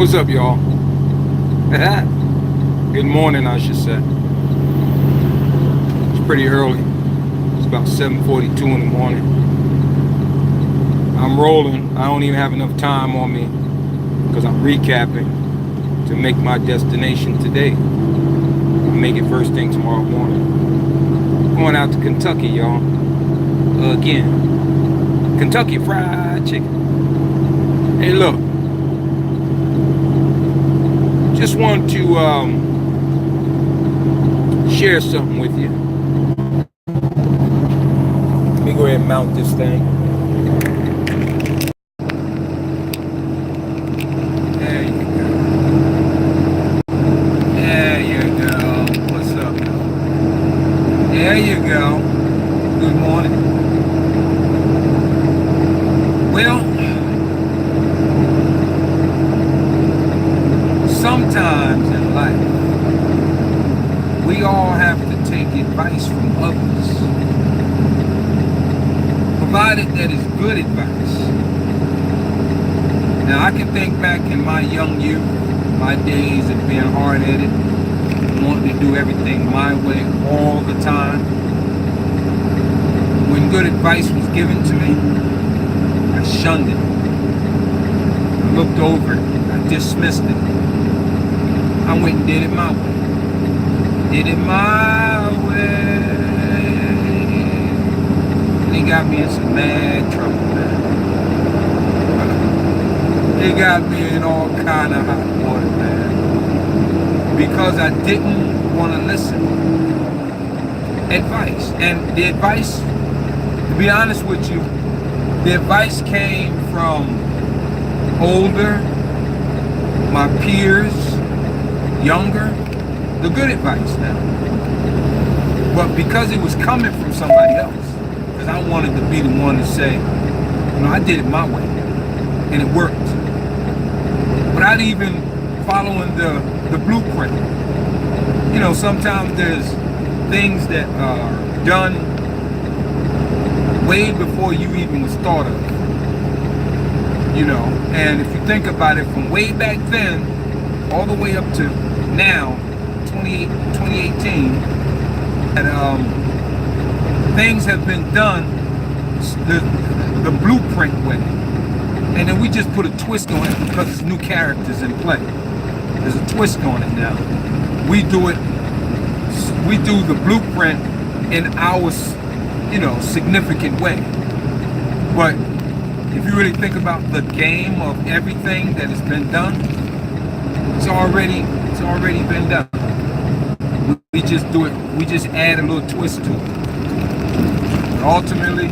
What's up, y'all? Good morning, I should say. It's pretty early. It's about 7:42 in the morning. I'm rolling. I don't even have enough time on me because I'm recapping to make my destination today. I'll make it first thing tomorrow morning. Going out to Kentucky, y'all. Again. Kentucky Fried Chicken. Hey, look. Just want to share something with you. Let me go ahead and mount this thing. There you go. There you go. What's up, y'all? There you go. Good morning. Well, sometimes in life, we all have to take advice from others, provided that it's good advice. Now, I can think back in my young youth, my days of being hard-headed, wanting to do everything my way all the time. When good advice was given to me, I shunned it. I looked over it. I dismissed it. I went and did it my way. Did it my way. And it got me in some mad trouble, man. It got me in all kind of hot water, man. Because I didn't want to listen. Advice. And the advice, to be honest with you, the advice came from older, my peers, younger, the good advice now. But because it was coming from somebody else, because I wanted to be the one to say, I did it my way, and it worked. Without even following the blueprint. Sometimes there's things that are done way before you even was thought of. And if you think about it, from way back then, all the way up to now, 2018, and things have been done the blueprint way, and then we just put a twist on it because it's new characters in play. There's a twist on it now. We do the blueprint in our significant way. But if you really think about the game of everything that has been done, it's already been done. We just do it. We just add a little twist to it. But ultimately,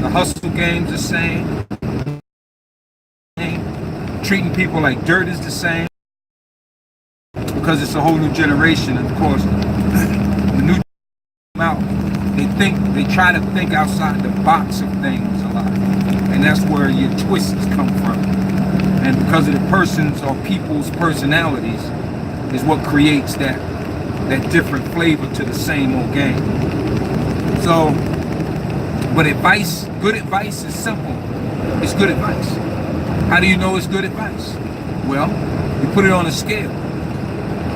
the hustle game's the same. Treating people like dirt is the same. Because it's a whole new generation. And of course, the new out, they try to think outside the box of things a lot. And that's where your twists come from. And because of the persons or people's personalities is what creates that different flavor to the same old game. So, but advice, good advice is simple. It's good advice. How do you know it's good advice? Well, you put it on a scale.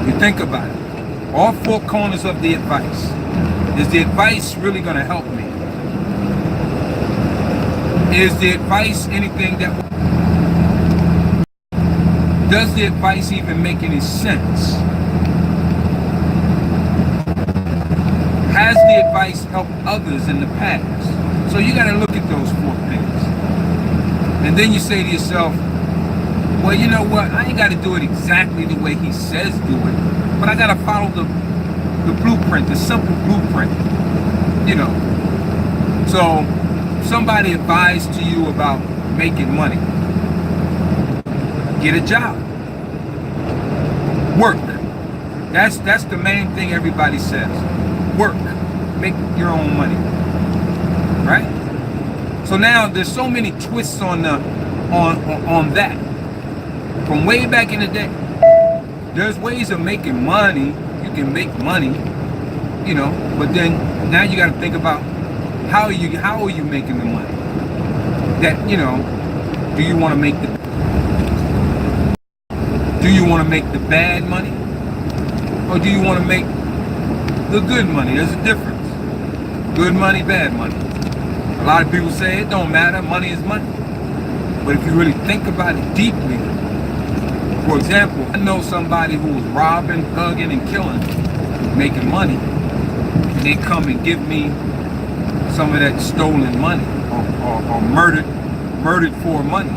You think about it. All four corners of the advice. Is the advice really going to help me? Is the advice anything that... Does the advice even make any sense? Has the advice helped others in the past? So you got to look at those four things. And then you say to yourself, well, you know what? I ain't got to do it exactly the way he says do it, but I got to follow the blueprint, the simple blueprint, So somebody advised to you about making money. Get a job. Work. That's the main thing everybody says. Work. Make your own money. Right? So now there's so many twists on that. From way back in the day, there's ways of making money. You can make money, but then now you got to think about how are you making the money? That do you want to make the Do you want to make the bad money? Or do you want to make the good money? There's a difference. Good money, bad money. A lot of people say it don't matter, money is money. But if you really think about it deeply, for example, I know somebody who was robbing, thugging, and killing, making money, and they come and give me some of that stolen money or murdered for money.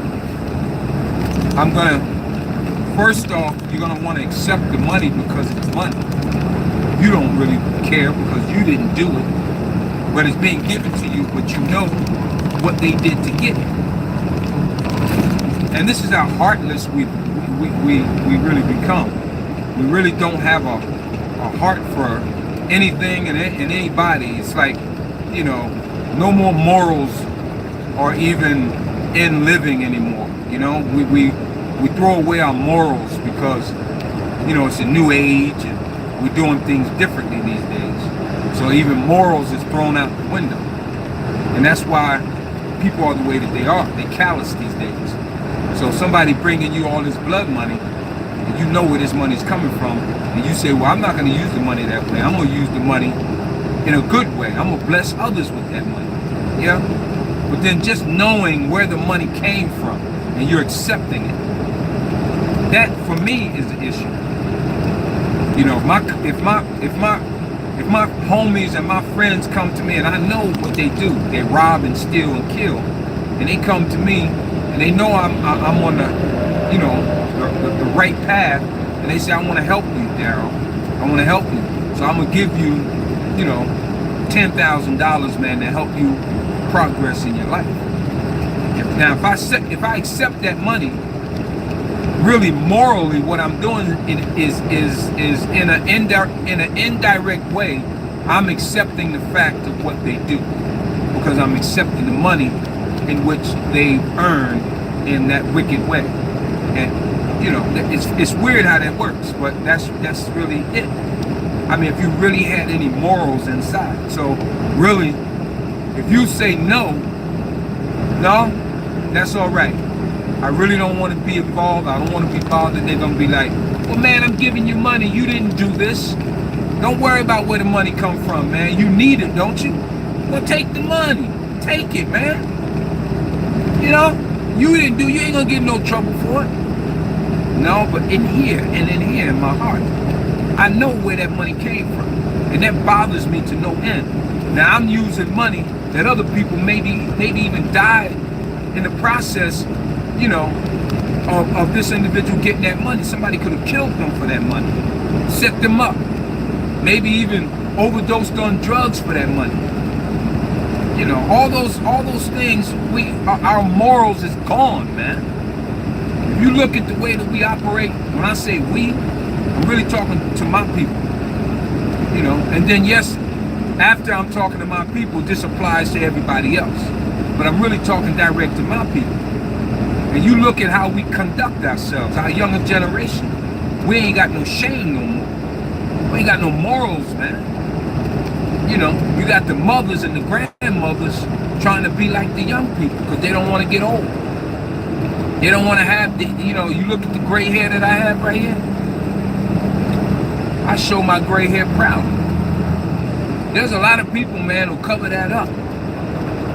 I'm gonna, first off, you're gonna want to accept the money because it's money. You don't really care because you didn't do it, but it's being given to you, but you know what they did to get it. And this is how heartless we really become. We really don't have a heart for anything and anybody. It's like, you know, no more morals or even in living anymore. You know, we throw away our morals because, you know, it's a new age and we're doing things differently these days. So even morals is thrown out the window. And that's why people are the way that they are. They callous these days. So somebody bringing you all this blood money, and you know where this money is coming from, and you say, well, I'm not going to use the money that way. I'm going to use the money in a good way. I'm going to bless others with that money. Yeah? But then just knowing where the money came from and you're accepting it, that for me is the issue. You know, if my homies and my friends come to me and I know what they do, they rob and steal and kill, and they come to me and they know I'm on the, you know, the right path, and they say, I want to help you, Daryl. I want to help you. So I'm gonna give you, you know, $10,000, man, to help you progress in your life. Now, if I accept that money, really morally, what I'm doing is in an indirect way, I'm accepting the fact of what they do, because I'm accepting the money in which they've earned in that wicked way. And you know, it's weird how that works, but that's really it. I mean, if you really had any morals inside. So really, if you say no, that's all right. I really don't want to be involved. I don't want to be bothered. They're going to be like, well, man, I'm giving you money. You didn't do this. Don't worry about where the money come from, man. You need it, don't you? Well, take the money. Take it, man. You know, you ain't going to get no trouble for it. No, but in here in my heart, I know where that money came from. And that bothers me to no end. Now, I'm using money that other people maybe even died in the process, you know, of this individual getting that money. Somebody could have killed them for that money, set them up, maybe even overdosed on drugs for that money. You know, all those things. Our morals is gone, man. If you look at the way that we operate, when I say we, I'm really talking to my people. You know, and then yes, after I'm talking to my people, this applies to everybody else. But I'm really talking direct to my people. And you look at how we conduct ourselves, our younger generation. We ain't got no shame no more. We ain't got no morals, man. You know, you got the mothers and the grandmothers trying to be like the young people because they don't want to get old. They don't want to have the, you know, you look at the gray hair that I have right here. I show my gray hair proudly. There's a lot of people, man, who cover that up.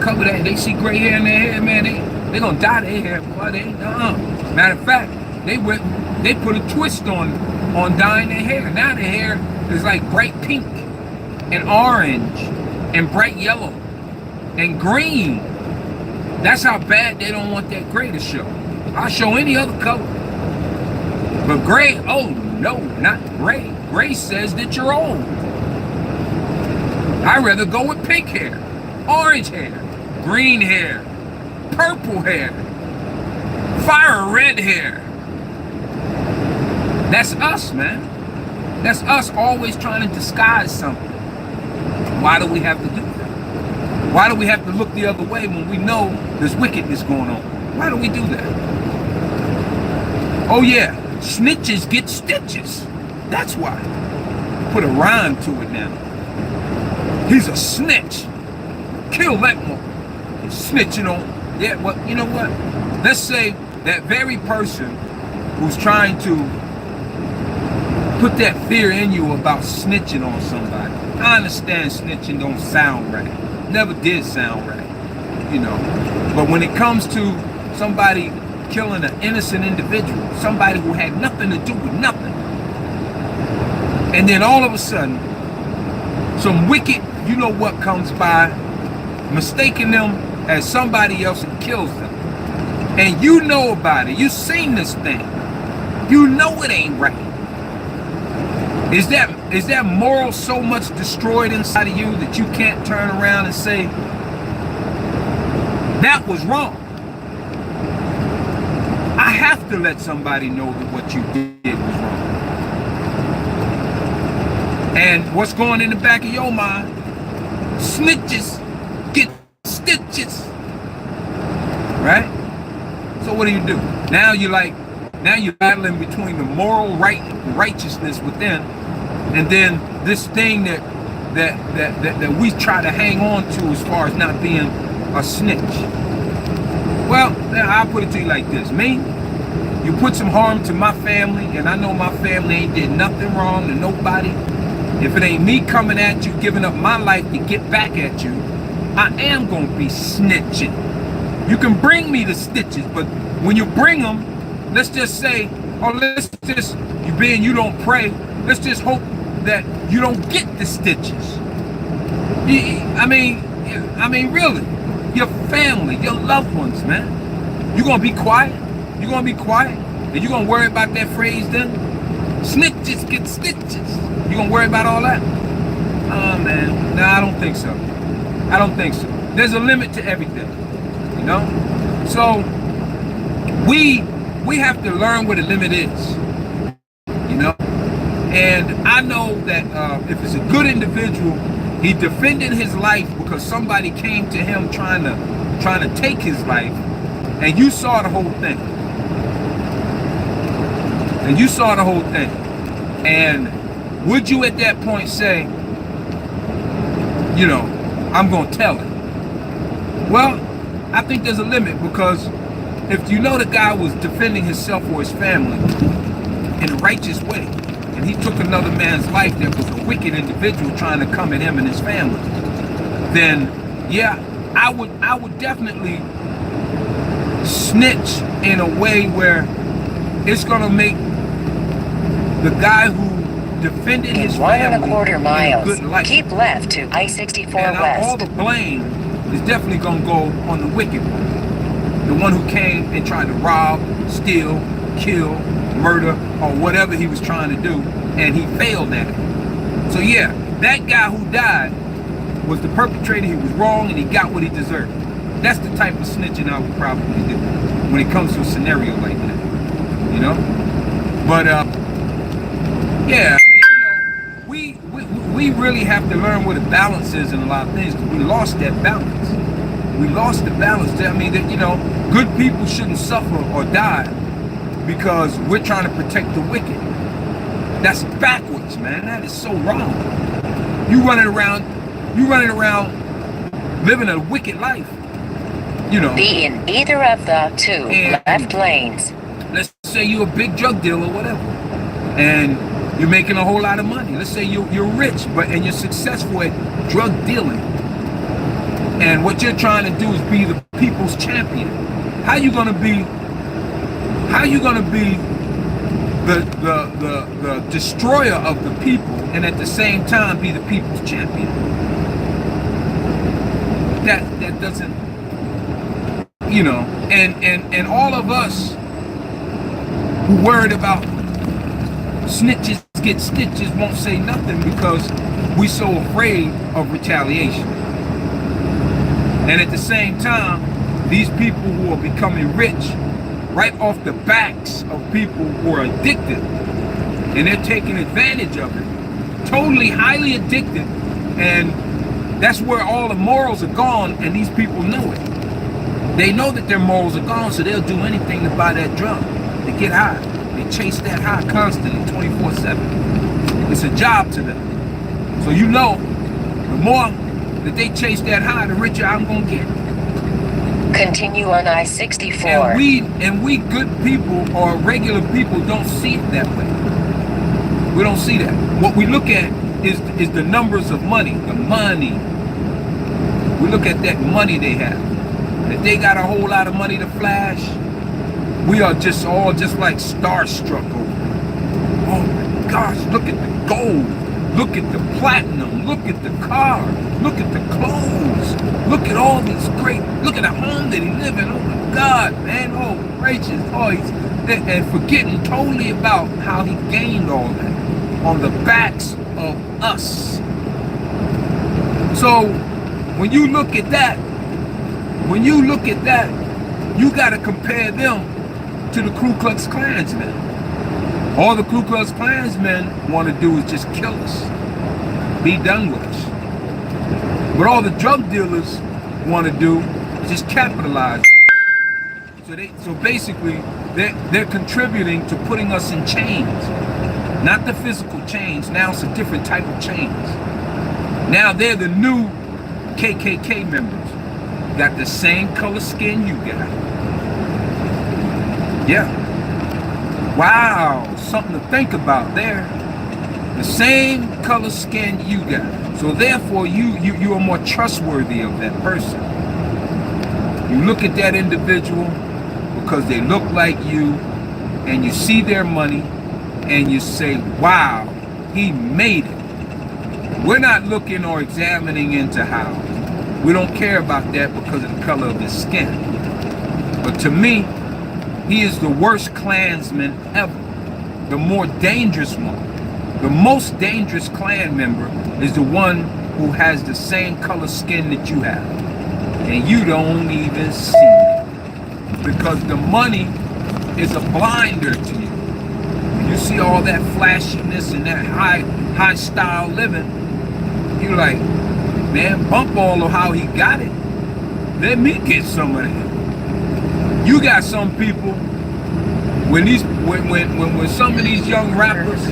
Cover that. They see gray hair in their hair, man. They gonna dye their hair, boy. Matter of fact, they put a twist on dyeing their hair. Now their hair is like bright pink and orange and bright yellow and green. That's how bad they don't want that gray to show. I'll show any other color. But gray, oh no, not gray. Gray says that you're old. I'd rather go with pink hair, orange hair, green hair, purple hair, fire red hair. That's us, man. That's us always trying to disguise something. Why do we have to do that? Why do we have to look the other way when we know there's wickedness going on? Why do we do that? Oh yeah, snitches get stitches. That's why. Put a rhyme to it now. He's a snitch. Kill that one. He's snitching on. Yeah, well, you know what? Let's say that very person who's trying to put that fear in you about snitching on somebody. I understand snitching don't sound right. Never did sound right, you know. But when it comes to somebody killing an innocent individual, somebody who had nothing to do with nothing, and then all of a sudden, some wicked, you know what, comes by, mistaking them as somebody else and kills them. And you know about it. You seen this thing. You know it ain't right. Is that moral so much destroyed inside of you that you can't turn around and say, that was wrong? I have to let somebody know that what you did was wrong. And what's going in the back of your mind? Snitches get stitches. Right? So what do? Now you're battling between the moral righteousness within, and then this thing that we try to hang on to as far as not being a snitch. Well, I'll put it to you like this. Me, you put some harm to my family, and I know my family ain't did nothing wrong to nobody. If it ain't me coming at you, giving up my life to get back at you, I am gonna be snitching. You can bring me the stitches, but when you bring them, let's just say, or you don't pray, let's just hope that you don't get the stitches. I mean, really, your family, your loved ones, man. You gonna be quiet? You gonna be quiet? And you gonna worry about that phrase then? Snitches get stitches. You gonna worry about all that? Oh man, no, I don't think so. I don't think so. There's a limit to everything, you know? So we have to learn what the limit is, you know? And I know that if it's a good individual, he defended his life because somebody came to him trying to take his life, and you saw the whole thing. And would you at that point say, you know, I'm gonna tell it? Well, I think there's a limit, because if you know the guy was defending himself or his family in a righteous way, and he took another man's life that was a wicked individual trying to come at him and his family, then yeah, I would definitely snitch in a way where it's gonna make the guy who defended his family 1.25 miles. Good life. Keep left to I-64 and West. all the blame is definitely gonna go on the wicked one. The one who came and tried to rob, steal, kill, murder, or whatever he was trying to do, and he failed at it. So yeah, that guy who died was the perpetrator. He was wrong and he got what he deserved. That's the type of snitching I would probably do when it comes to a scenario like that, you know? But yeah, I mean, you know, we really have to learn what the balance is in a lot of things, because we lost that balance. We lost the balance. I mean, that, you know, good people shouldn't suffer or die because we're trying to protect the wicked. That's backwards, man. That is so wrong. You running around living a wicked life, you know. Be in either of the two left lanes. Let's say you're a big drug dealer or whatever, and you're making a whole lot of money. Let's say you're rich, and you're successful at drug dealing, and what you're trying to do is be the people's champion. How you gonna be the destroyer of the people and at the same time be the people's champion? That doesn't, you know, and all of us who worried about snitches get stitches won't say nothing because we so afraid of retaliation. And at the same time, these people who are becoming rich right off the backs of people who are addicted, and they're taking advantage of it, totally highly addicted, and that's where all the morals are gone, and these people know it. They know that their morals are gone, so they'll do anything to buy that drug, to get high. They chase that high constantly, 24/7. It's a job to them. So you know, the more that they chase that high, the richer I'm gonna get. Continue on I-64. And we good people or regular people don't see it that way. We don't see that. What we look at is the numbers of money, the money. We look at that money they have. If they got a whole lot of money to flash, we are just all just like starstruck over it. Oh my gosh, look at the gold. Look at the platinum. Look at the car. Look at the clothes. Look at all these great, look at the home that he live in. Oh my God, man. Oh, gracious. Oh, and forgetting totally about how he gained all that on the backs of us. So when you look at that, you got to compare them to the Ku Klux Klansmen. All the Ku Klux Klansmen want to do is just kill us, be done with us. But all the drug dealers want to do is just capitalize. So basically, they're contributing to putting us in chains. Not the physical chains. Now it's a different type of chains. Now they're the new KKK members. Got the same color skin you got. Yeah. Wow, something to think about there. The same color skin you got. So therefore, you are more trustworthy of that person. You look at that individual because they look like you, and you see their money, and you say, wow, he made it. We're not looking or examining into how. We don't care about that because of the color of his skin. But to me, he is the worst Klansman ever. The more dangerous one. The most dangerous Klan member is the one who has the same color skin that you have. And you don't even see it. Because the money is a blinder to you. When you see all that flashiness and that high style living, you're like, man, bump all of how he got it. Let me get some of that. You got some people, when some of these young rappers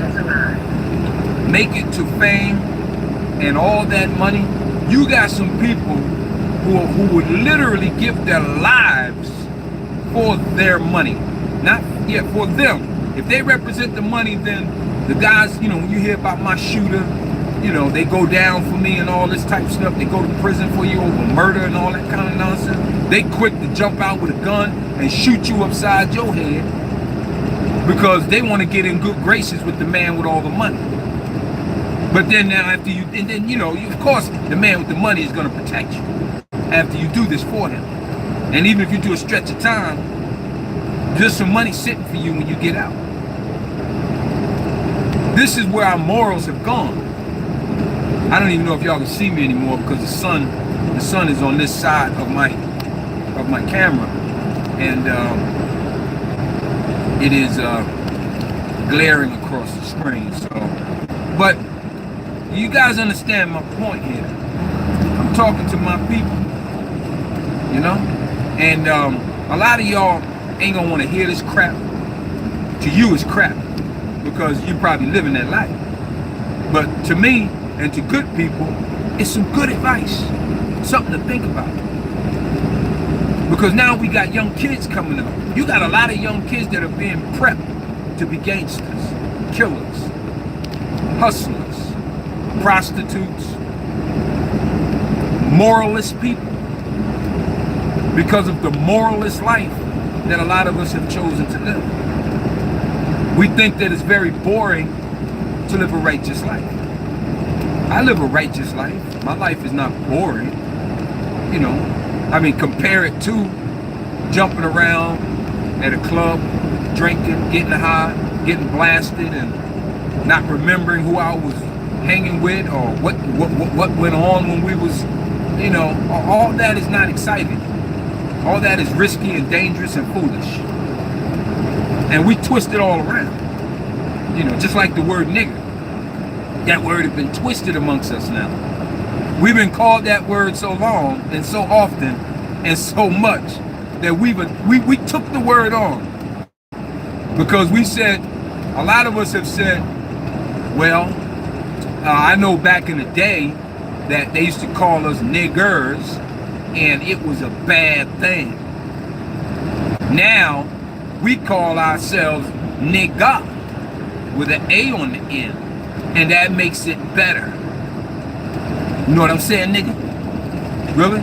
make it to fame and all that money, you got some people who would literally give their lives for their money. For them. If they represent the money, then the guys, when you hear about my shooter, they go down for me and all this type of stuff. They go to prison for you over murder and all that kind of nonsense. They quick to jump out with a gun and shoot you upside your head because they want to get in good graces with the man with all the money. But then now after you, and then, of course, the man with the money is going to protect you after you do this for him. And even if you do a stretch of time, there's some money sitting for you when you get out. This is where our morals have gone. I don't even know if y'all can see me anymore because the sun is on this side of my camera, and it is glaring across the screen. So, but you guys understand my point here. I'm talking to my people, and a lot of y'all ain't gonna want to hear this crap. To you, it's crap because you're probably living that life. But to me, and to good people, it's some good advice, something to think about. Because now we got young kids coming up. You got a lot of young kids that are being prepped to be gangsters, killers, hustlers, prostitutes, moralist people. Because of the moralist life that a lot of us have chosen to live. We think that it's very boring to live a righteous life. I live a righteous life. My life is not boring. Compare it to jumping around at a club, drinking, getting high, getting blasted, and not remembering who I was hanging with or what went on when we was, all that is not exciting. All that is risky and dangerous and foolish. And we twist it all around. Just like the word nigger. That word has been twisted amongst us now. We've been called that word so long and so often and so much that we took the word on. Because we said, a lot of us have said, well, I know back in the day that they used to call us niggers and it was a bad thing. Now we call ourselves nigga. with an A on the end, and that makes it better. You know what I'm saying, nigga? Really?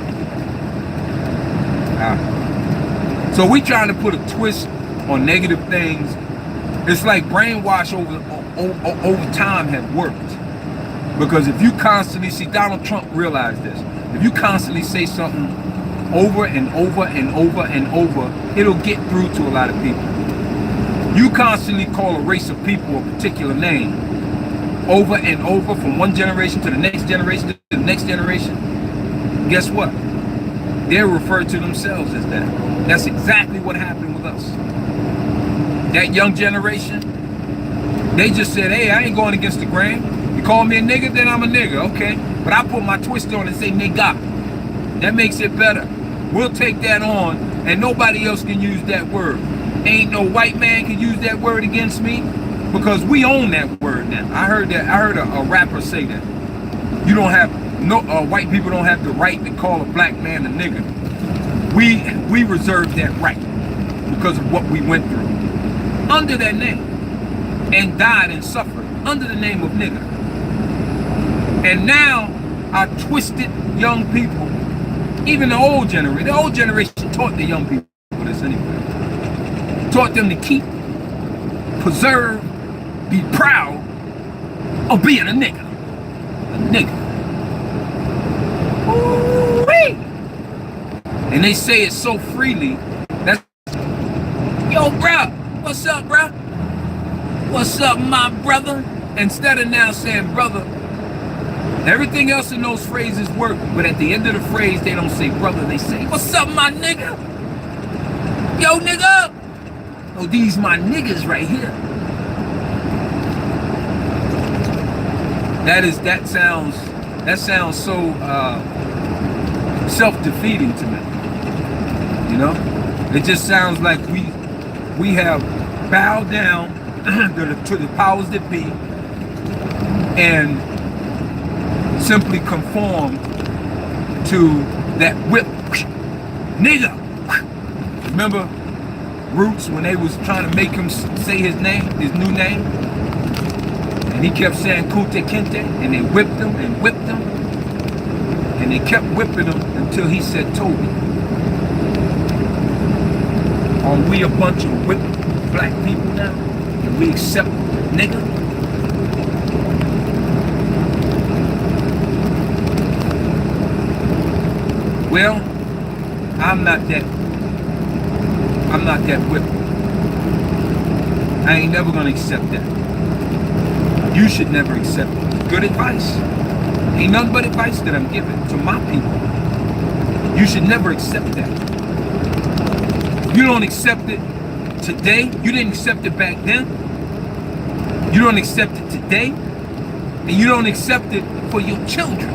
So we trying to put a twist on negative things. It's like brainwash over time have worked. Because if you constantly see, Donald Trump realized this. If you constantly say something over and over and over and over, it'll get through to a lot of people. You constantly call a race of people a particular name over and over from one generation to the next generation to the next generation. Guess what? They're referred to themselves as that. That's exactly what happened with us. That young generation, they just said, hey, I ain't going against the grain. You call me a nigga, then I'm a nigga, okay? But I put my twist on and say nigga. That makes it better. We'll take that on, and nobody else can use that word. Ain't no white man can use that word against me, because we own that word now. I heard a rapper say that. You don't have white people don't have the right to call a black man a nigga. We reserve that right because of what we went through under that name, and died and suffered under the name of nigga. And now our twisted young people, even the old generation taught the young people this anyway. Taught them to keep, preserve, be proud of being a nigga. A nigga. Ooh-wee. And they say it so freely. That's, yo, bro, what's up, bro? What's up, my brother? Instead of now saying brother, everything else in those phrases work, but at the end of the phrase, they don't say brother, they say, what's up, my nigga? Yo, nigga! Oh, these my niggas right here. That sounds so self-defeating to me. You know? It just sounds like we have bowed down to the powers that be and simply conform to that whip. Nigga! Remember Roots when they was trying to make him say his name, his new name? And he kept saying Kunte Kinte, and they whipped him and whipped him. And they kept whipping him until he said Toby. Are we a bunch of whipped black people now? And we accept nigga? Well, I'm not that whip. I ain't never gonna accept that. You should never accept it. Good advice. Ain't nothing but advice that I'm giving to my people. You should never accept that. You don't accept it today. You didn't accept it back then. You don't accept it today. And you don't accept it for your children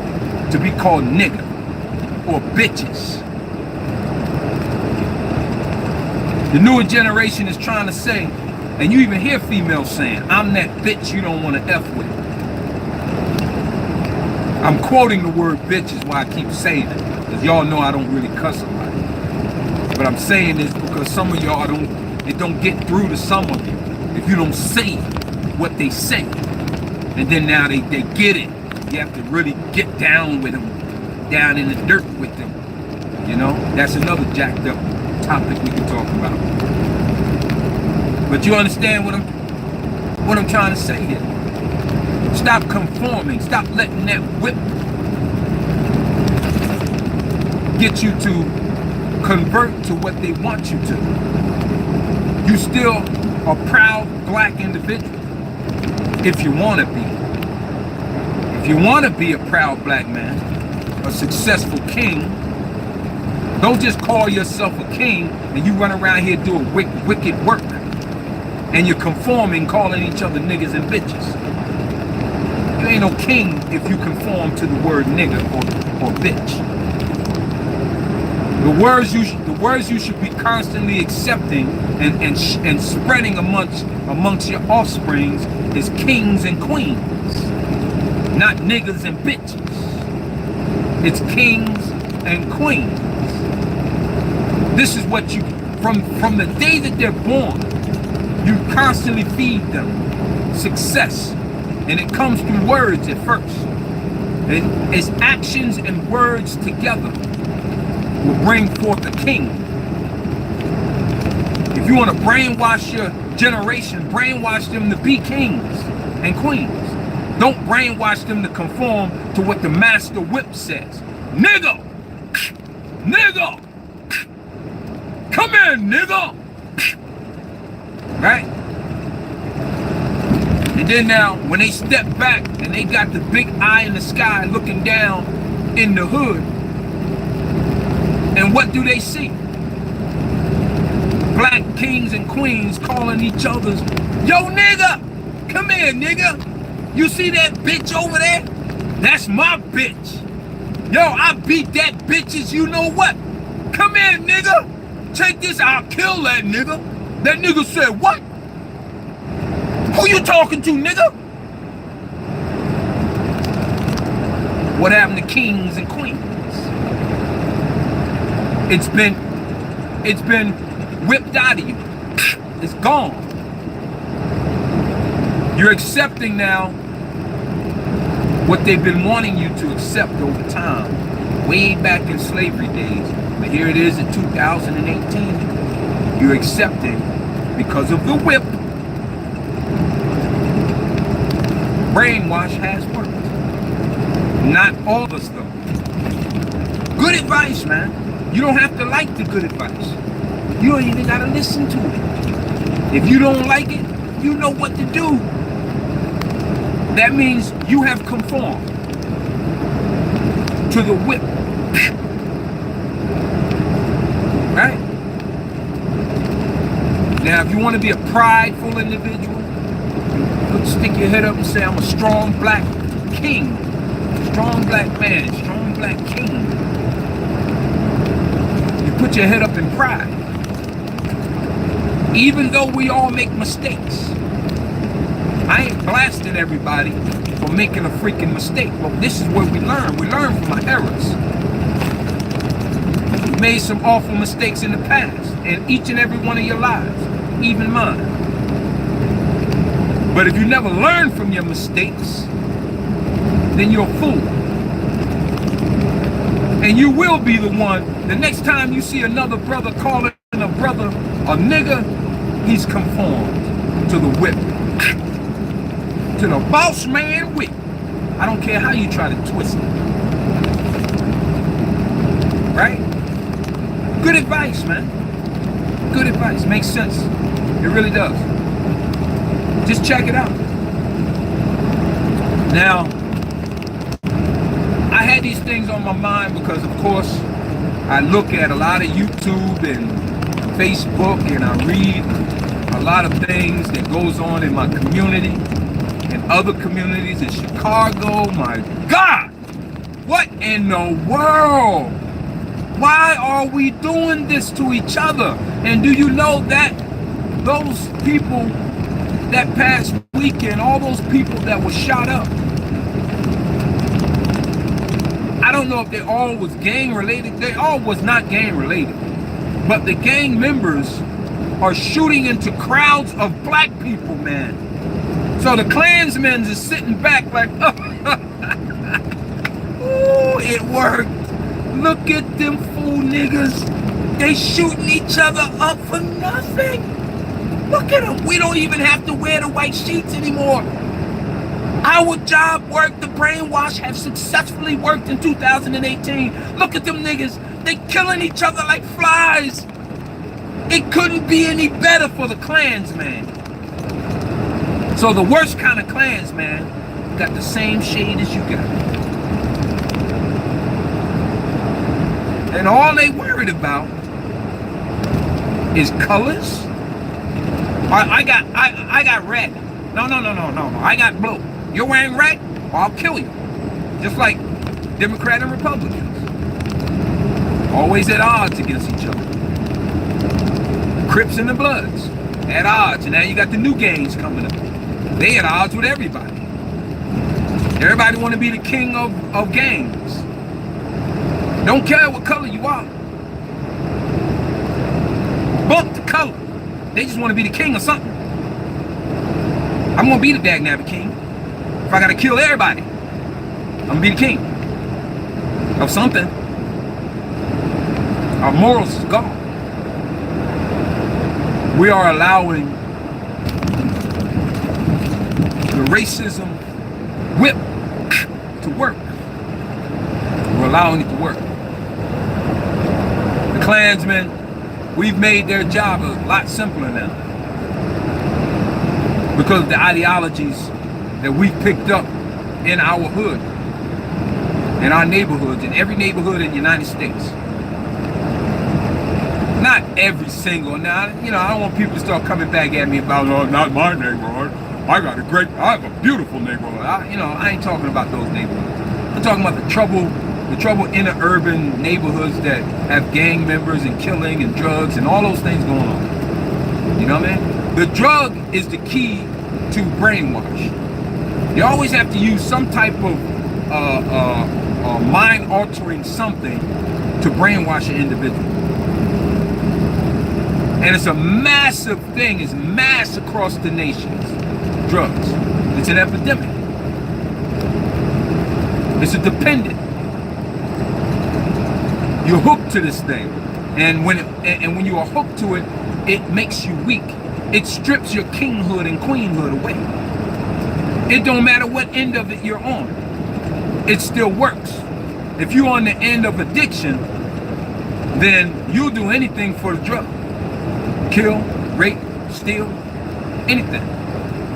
to be called nigga or bitches. The newer generation is trying to say, and you even hear females saying, I'm that bitch you don't want to F with. I'm quoting the word bitch is why I keep saying it, because y'all know I don't really cuss a lot. But I'm saying this because some of y'all it don't get through to some of you if you don't say what they say. And then now they get it. You have to really get down with them, down in the dirt with them. You know, that's another jacked up topic we can talk about. But you understand what I'm trying to say here. Stop conforming. Stop letting that whip get you to convert to what they want you to. You still a proud black individual if you want to be. If you want to be a proud black man, a successful king, don't just call yourself a king and you run around here doing wicked work and you're conforming, calling each other niggas and bitches. You ain't no king if you conform to the word nigga or bitch. The words you should be constantly accepting and spreading amongst your offsprings is kings and queens, not niggas and bitches. It's kings and queens. This is what you, from the day that they're born, you constantly feed them success. And it comes through words at first. And it's actions and words together will bring forth a king. If you want to brainwash your generation, brainwash them to be kings and queens. Don't brainwash them to conform to what the master whip says. Nigga! Nigga! Come here, nigga! Right? And then now, when they step back and they got the big eye in the sky looking down in the hood, and what do they see? Black kings and queens calling each other's, yo nigga, come here nigga. You see that bitch over there? That's my bitch. Yo, I beat that bitch as you know what. Come here nigga. Take this, I'll kill that nigga. That nigga said what? Who you talking to, nigga? What happened to kings and queens? It's been whipped out of you. It's gone. You're accepting now what they've been wanting you to accept over time, way back in slavery days. But here it is in 2018. You're accepting because of the whip. Brainwash has worked. Not all of us though. Good advice, man. You don't have to like the good advice. You don't even gotta listen to it. If you don't like it, you know what to do. That means you have conformed to the whip. Right? Now, if you want to be a prideful individual, stick your head up and say, I'm a strong black king. Strong black man, strong black king. You put your head up in pride. Even though we all make mistakes. I ain't blasting everybody for making a freaking mistake, but this is where we learn. We learn from our errors. You've made some awful mistakes in the past, in each and every one of your lives, even mine. But if you never learn from your mistakes, then you're a fool. And you will be the one, the next time you see another brother calling a brother a nigga, he's conformed to the whip. To the boss man whip. I don't care how you try to twist it. Right? Good advice, man. Good advice. Makes sense. It really does. Just check it out. Now, I had these things on my mind because, of course, I look at a lot of YouTube and Facebook, and I read a lot of things that goes on in my community and other communities in Chicago. My God, what in the world? Why are we doing this to each other? And do you know that those people that past weekend, all those people that were shot up, I don't know if they all was gang related. They all was not gang related. But the gang members are shooting into crowds of black people, man. So the Klansmen is sitting back like, ooh, it worked. Look at them fool niggas. They shooting each other up for nothing. Look at them. We don't even have to wear the white sheets anymore. Our job worked. The brainwash have successfully worked in 2018. Look at them niggas. They killing each other like flies. It couldn't be any better for the Klansman. So the worst kind of Klansman got the same shade as you got. And all they worried about is colors. I got red. No. I got blue. You're wearing red, or I'll kill you. Just like Democrat and Republicans. Always at odds against each other. Crips and the Bloods at odds. And now you got the new gangs coming up. They at odds with everybody. Everybody want to be the king of gangs. Don't care what color you are. Bump the color. They just want to be the king of something. I I'm gonna be the dagnabbit king. If I gotta kill everybody, I'm gonna be the king of something. Our morals is gone. We are allowing the racism whip to work. We're allowing it to work. The Klansmen, we've made their job a lot simpler now because of the ideologies that we've picked up in our hood, in our neighborhoods, in every neighborhood in the United States. Not every single, now, you know, I don't want people to start coming back at me about, oh, not my neighborhood. I have a beautiful neighborhood. I ain't talking about those neighborhoods. I'm talking about the trouble in the urban neighborhoods that have gang members and killing and drugs and all those things going on. You know what I mean? The drug is the key to brainwash. You always have to use some type of mind-altering something to brainwash an individual. And it's a massive thing. It's mass across the nations. Drugs. It's an epidemic. It's a dependent. You're hooked to this thing. And when you are hooked to it, it makes you weak. It strips your kinghood and queenhood away. It don't matter what end of it you're on. It still works. If you're on the end of addiction, then you'll do anything for the drug. Kill, rape, steal, anything.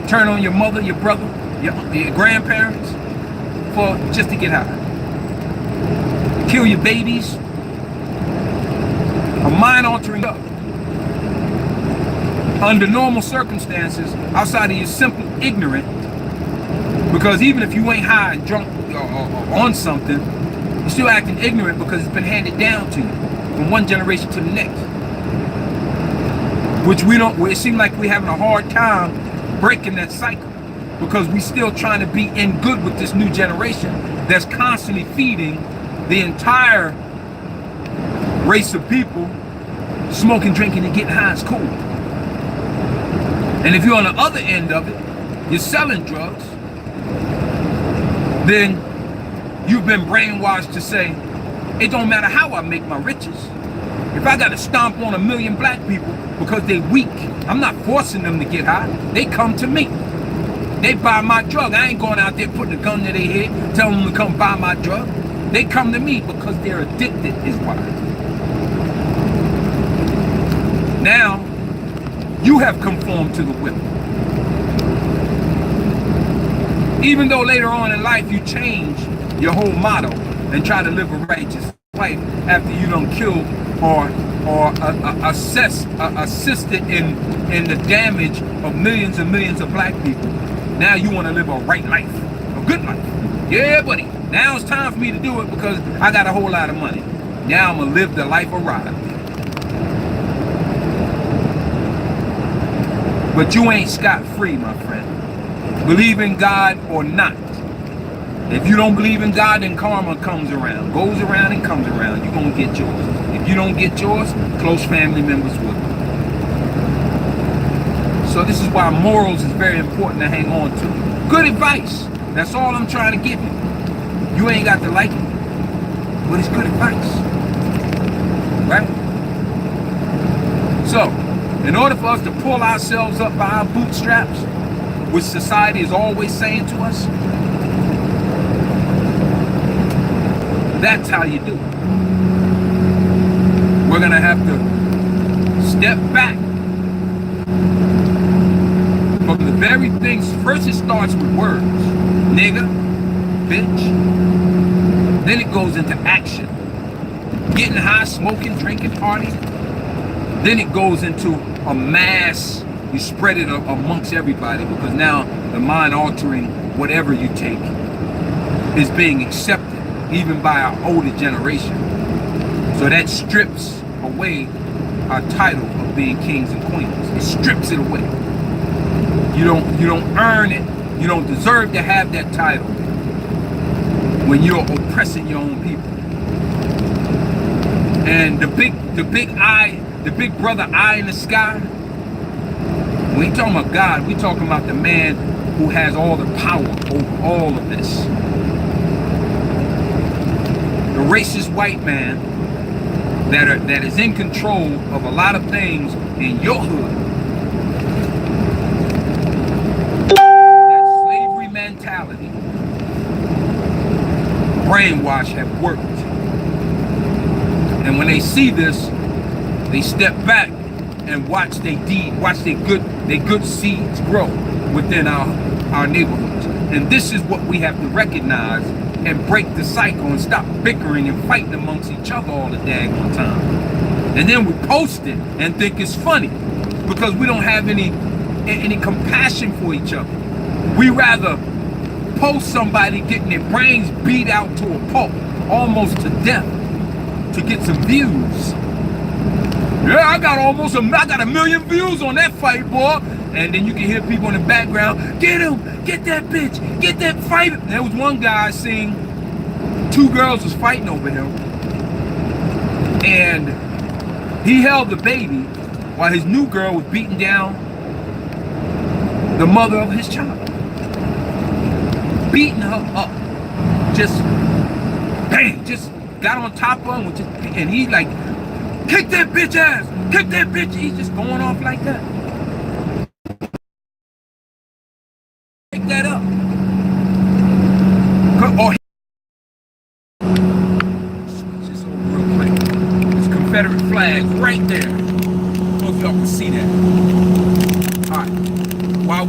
Turn on your mother, your brother, your grandparents just to get high. Kill your babies. A mind-altering drug. Under normal circumstances, outside of your simple ignorant, because even if you ain't high and drunk or on something, you're still acting ignorant because it's been handed down to you from one generation to the next. Which it seems like we're having a hard time breaking that cycle because we still trying to be in good with this new generation that's constantly feeding the entire race of people. Smoking, drinking, and getting high is cool. And if you're on the other end of it, you're selling drugs, then you've been brainwashed to say, it don't matter how I make my riches. If I got to stomp on 1 million black people because they weak, I'm not forcing them to get high. They come to me. They buy my drug. I ain't going out there putting a gun to their head, telling them to come buy my drug. They come to me because they're addicted is why. Now, you have conformed to the whip. Even though later on in life you change your whole motto and try to live a righteous life after you don't kill or assisted in the damage of millions and millions of black people. Now you want to live a right life, a good life. Yeah, buddy. Now it's time for me to do it because I got a whole lot of money. Now I'm going to live the life of right. But you ain't scot-free, my friend. Believe in God or not. If you don't believe in God, then karma comes around. Goes around and comes around. You're going to get yours. If you don't get yours, close family members will. So this is why morals is very important to hang on to. Good advice. That's all I'm trying to give you. You ain't got to like it, but it's good advice. Right? So, in order for us to pull ourselves up by our bootstraps, which society is always saying to us, that's how you do it. We're going to have to step back from the very things. First it starts with words. Nigga, bitch. Then it goes into action. Getting high, smoking, drinking, partying. Then it goes into a mass. You spread it amongst everybody because now the mind-altering whatever you take is being accepted even by our older generation. So that strips away our title of being kings and queens. It strips it away. You don't earn it. You don't deserve to have that title when you're oppressing your own people. And the big brother eye in the sky, we ain't talking about God, we talking about the man who has all the power over all of this. The racist white man that is in control of a lot of things in your hood. That slavery mentality, brainwash have worked. And when they see this, they step back and watch their good seeds grow within our neighborhoods. And this is what we have to recognize and break the cycle and stop bickering and fighting amongst each other all the daggone time. And then we post it and think it's funny because we don't have any compassion for each other. We rather post somebody getting their brains beat out to a pulp, almost to death, to get some views. Yeah, I got a million views on that fight, boy. And then you can hear people in the background, get him, get that bitch, get that fight. There was one guy saying 2 girls was fighting over him. And he held the baby while his new girl was beating down the mother of his child. Beating her up. Just, bang, just got on top of him. And he like, kick that bitch ass, kick that bitch. He's just going off like that. Pick that up. Or just over real quick. There's Confederate flags right there. I don't know if y'all can see that. Alright. While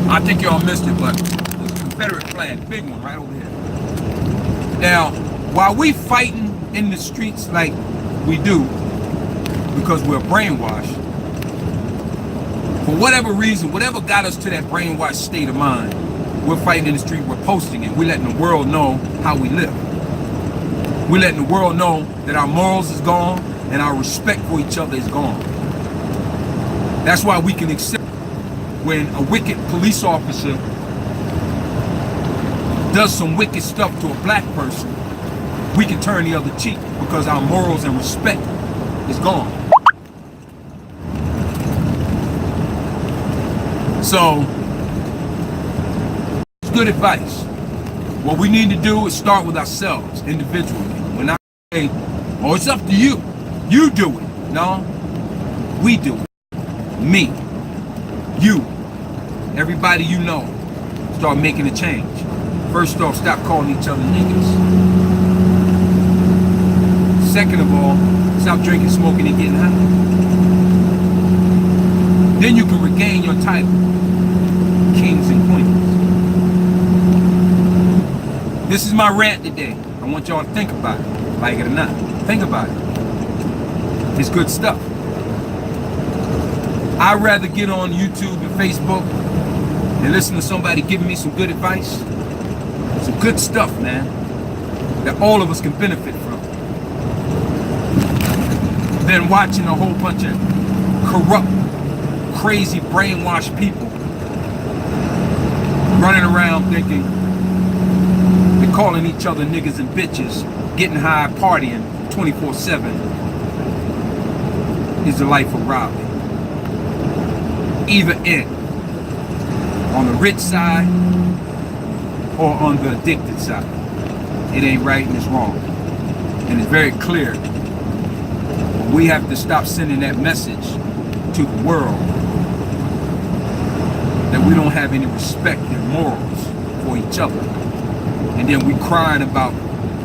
I think y'all missed it, but there's a Confederate flag, big one right over here. Now, while we fighting in the streets like we do, because we're brainwashed, for whatever reason, whatever got us to that brainwashed state of mind, we're fighting in the street, we're posting it, we're letting the world know how we live. We're letting the world know that our morals is gone and our respect for each other is gone. That's why we can accept when a wicked police officer does some wicked stuff to a black person, we can turn the other cheek because our morals and respect is gone. So, it's good advice. What we need to do is start with ourselves individually. When I say, oh, it's up to you, you do it. No, we do it. Me, you, everybody you know, start making a change. First off, stop calling each other niggas. Second of all, stop drinking, smoking, and getting high. Then you can regain your title, kings and queens. This is my rant today. I want y'all to think about it, like it or not. Think about it. It's good stuff. I'd rather get on YouTube and Facebook and listen to somebody giving me some good advice. Some good stuff, man, that all of us can benefit from. Than watching a whole bunch of corrupt, crazy, brainwashed people running around thinking they're calling each other niggas and bitches, getting high, partying 24/7 is the life of Robbie. Either end, on the rich side or on the addicted side. It ain't right and it's wrong. And it's very clear. We have to stop sending that message to the world that we don't have any respect and morals for each other. And then we crying about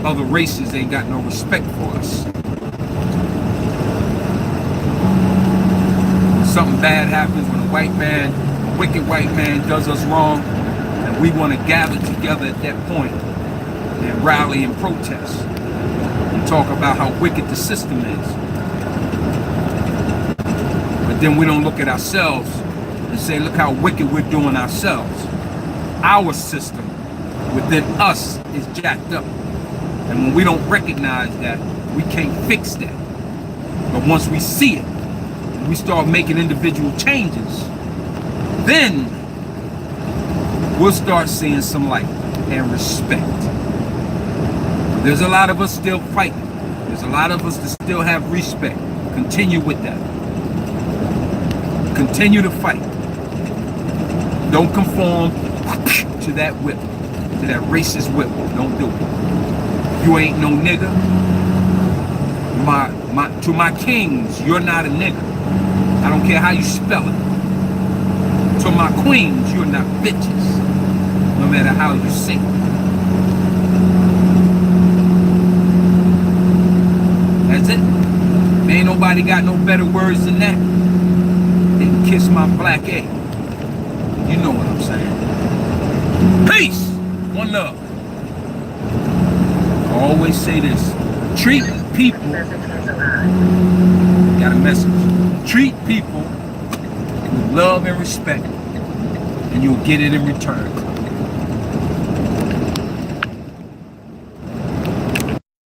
other races ain't got no respect for us. When something bad happens, when a white man, a wicked white man does us wrong, and we want to gather together at that point and rally and protest and talk about how wicked the system is. But then we don't look at ourselves and say, look how wicked we're doing ourselves. Our system within us is jacked up. And when we don't recognize that, we can't fix that. But once we see it, and we start making individual changes, then we'll start seeing some light and respect. There's a lot of us still fighting. There's a lot of us that still have respect. Continue with that. Continue to fight. Don't conform to that whip, to that racist whip. Don't do it. You ain't no nigga. To my kings, you're not a nigga. I don't care how you spell it. To my queens, you're not bitches. No matter how you say it. That's it. Ain't nobody got no better words than that. They can kiss my black egg. You know what I'm saying. Peace. One love. I always say this. Treat people. Got a message. Treat people with love and respect, and you'll get it in return.